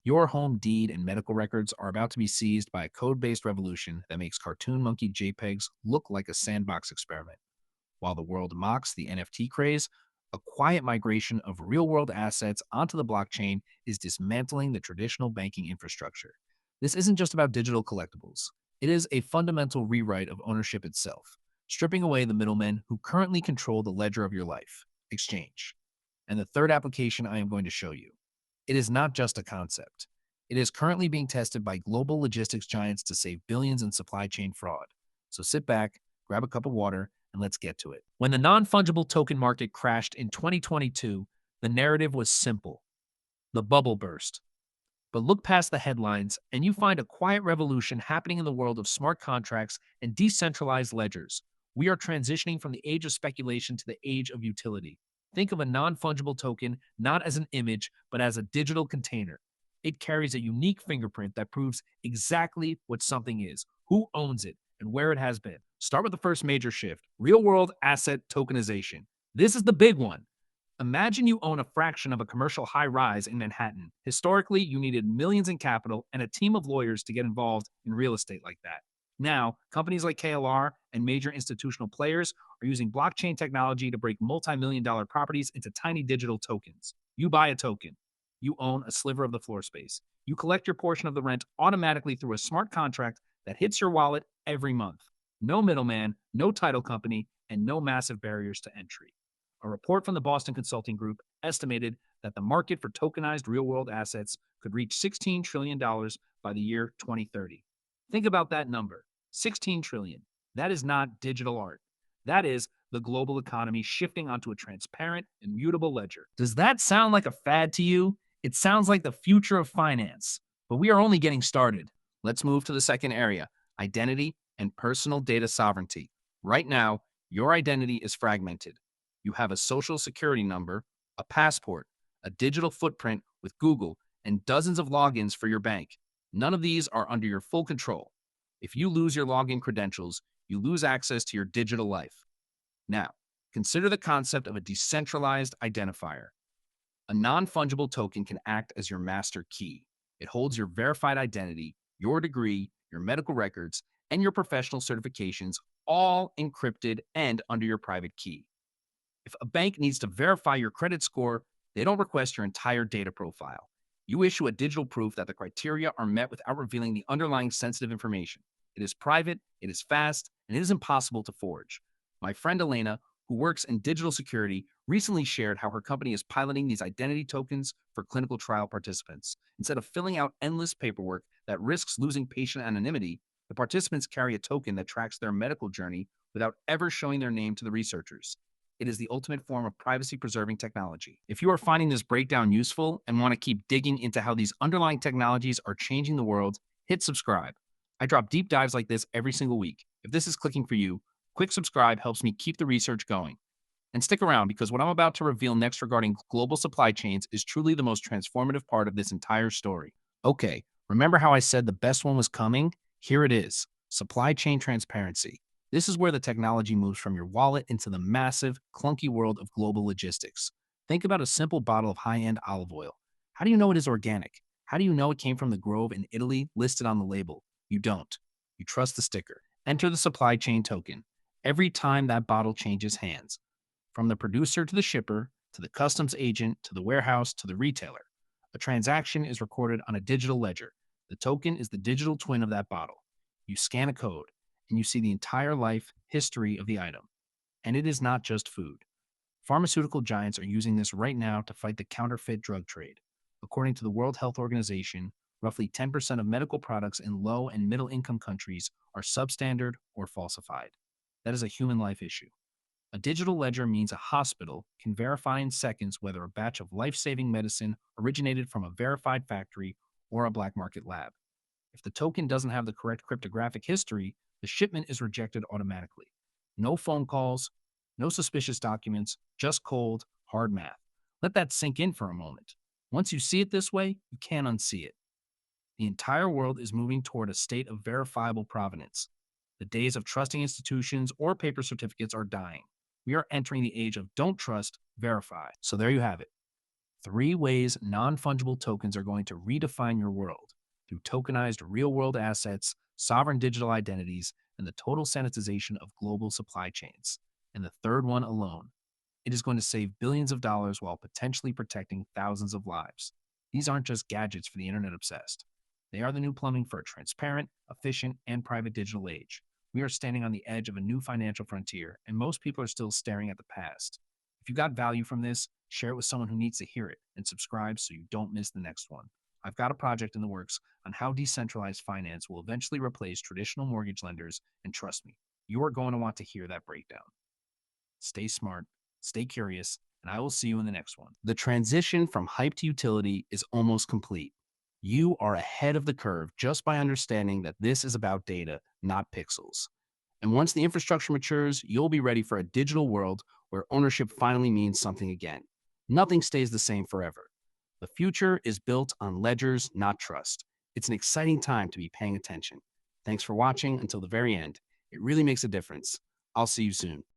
Your home deed and medical records are about to be seized by a code-based revolution that makes cartoon monkey JPEGs look like a sandbox experiment. While the world mocks the NFT craze, a quiet migration of real-world assets onto the blockchain is dismantling the traditional banking infrastructure. This isn't just about digital collectibles. It is a fundamental rewrite of ownership itself, stripping away the middlemen who currently control the ledger of your life, exchange. And the third application I am going to show you. It is not just a concept. It is currently being tested by global logistics giants to save billions in supply chain fraud. So sit back, grab a cup of water, and let's get to it. When the non-fungible token market crashed in 2022, the narrative was simple. The bubble burst. But look past the headlines, and you find a quiet revolution happening in the world of smart contracts and decentralized ledgers. We are transitioning from the age of speculation to the age of utility. Think of a non-fungible token not as an image, but as a digital container. It carries a unique fingerprint that proves exactly what something is, who owns it, and where it has been. Start with the first major shift, real-world asset tokenization. This is the big one. Imagine you own a fraction of a commercial high rise in Manhattan. Historically, you needed millions in capital and a team of lawyers to get involved in real estate like that. Now, companies like KLR and major institutional players are using blockchain technology to break multi-million dollar properties into tiny digital tokens. You buy a token. You own a sliver of the floor space. You collect your portion of the rent automatically through a smart contract that hits your wallet every month. No middleman, no title company, and no massive barriers to entry. A report from the Boston Consulting Group estimated that the market for tokenized real-world assets could reach $16 trillion by the year 2030. Think about that number, 16 trillion. That is not digital art. That is the global economy shifting onto a transparent, immutable ledger. Does that sound like a fad to you? It sounds like the future of finance, but we are only getting started. Let's move to the second area, identity and personal data sovereignty. Right now, your identity is fragmented. You have a social security number, a passport, a digital footprint with Google, and dozens of logins for your bank. None of these are under your full control. If you lose your login credentials, you lose access to your digital life. Now, consider the concept of a decentralized identifier. A non-fungible token can act as your master key. It holds your verified identity, your degree, your medical records, and your professional certifications, all encrypted and under your private key. If a bank needs to verify your credit score, they don't request your entire data profile. You issue a digital proof that the criteria are met without revealing the underlying sensitive information. It is private, it is fast, and it is impossible to forge. My friend Elena, who works in digital security, recently shared how her company is piloting these identity tokens for clinical trial participants. Instead of filling out endless paperwork that risks losing patient anonymity, the participants carry a token that tracks their medical journey without ever showing their name to the researchers. It is the ultimate form of privacy-preserving technology. If you are finding this breakdown useful and want to keep digging into how these underlying technologies are changing the world, hit subscribe. I drop deep dives like this every single week. If this is clicking for you, quick subscribe helps me keep the research going. And stick around because what I'm about to reveal next regarding global supply chains is truly the most transformative part of this entire story. Okay, remember how I said the best one was coming? Here it is, supply chain transparency. This is where the technology moves from your wallet into the massive, clunky world of global logistics. Think about a simple bottle of high-end olive oil. How do you know it is organic? How do you know it came from the grove in Italy listed on the label? You don't. You trust the sticker. Enter the supply chain token. Every time that bottle changes hands, from the producer to the shipper, to the customs agent, to the warehouse, to the retailer, a transaction is recorded on a digital ledger. The token is the digital twin of that bottle. You scan a code, and you see the entire life history of the item. And it is not just food. Pharmaceutical giants are using this right now to fight the counterfeit drug trade. According to the World Health Organization, roughly 10% of medical products in low and middle income countries are substandard or falsified. That is a human life issue. A digital ledger means a hospital can verify in seconds whether a batch of life-saving medicine originated from a verified factory or a black market lab. If the token doesn't have the correct cryptographic history, the shipment is rejected automatically. No phone calls, no suspicious documents, just cold, hard math. Let that sink in for a moment. Once you see it this way, you can't unsee it. The entire world is moving toward a state of verifiable provenance. The days of trusting institutions or paper certificates are dying. We are entering the age of don't trust, verify. So there you have it. 3 ways non fungible tokens are going to redefine your world through tokenized real world assets, sovereign digital identities, and the total sanitization of global supply chains. And the third one alone, it is going to save billions of dollars while potentially protecting thousands of lives. These aren't just gadgets for the internet obsessed. They are the new plumbing for a transparent, efficient, and private digital age. We are standing on the edge of a new financial frontier, and most people are still staring at the past. If you got value from this, share it with someone who needs to hear it, and subscribe so you don't miss the next one. I've got a project in the works on how decentralized finance will eventually replace traditional mortgage lenders, and trust me, you are going to want to hear that breakdown. Stay smart, stay curious, and I will see you in the next one. The transition from hype to utility is almost complete. You are ahead of the curve just by understanding that this is about data, not pixels. And once the infrastructure matures, you'll be ready for a digital world where ownership finally means something again. Nothing stays the same forever. The future is built on ledgers, not trust. It's an exciting time to be paying attention. Thanks for watching until the very end. It really makes a difference. I'll see you soon.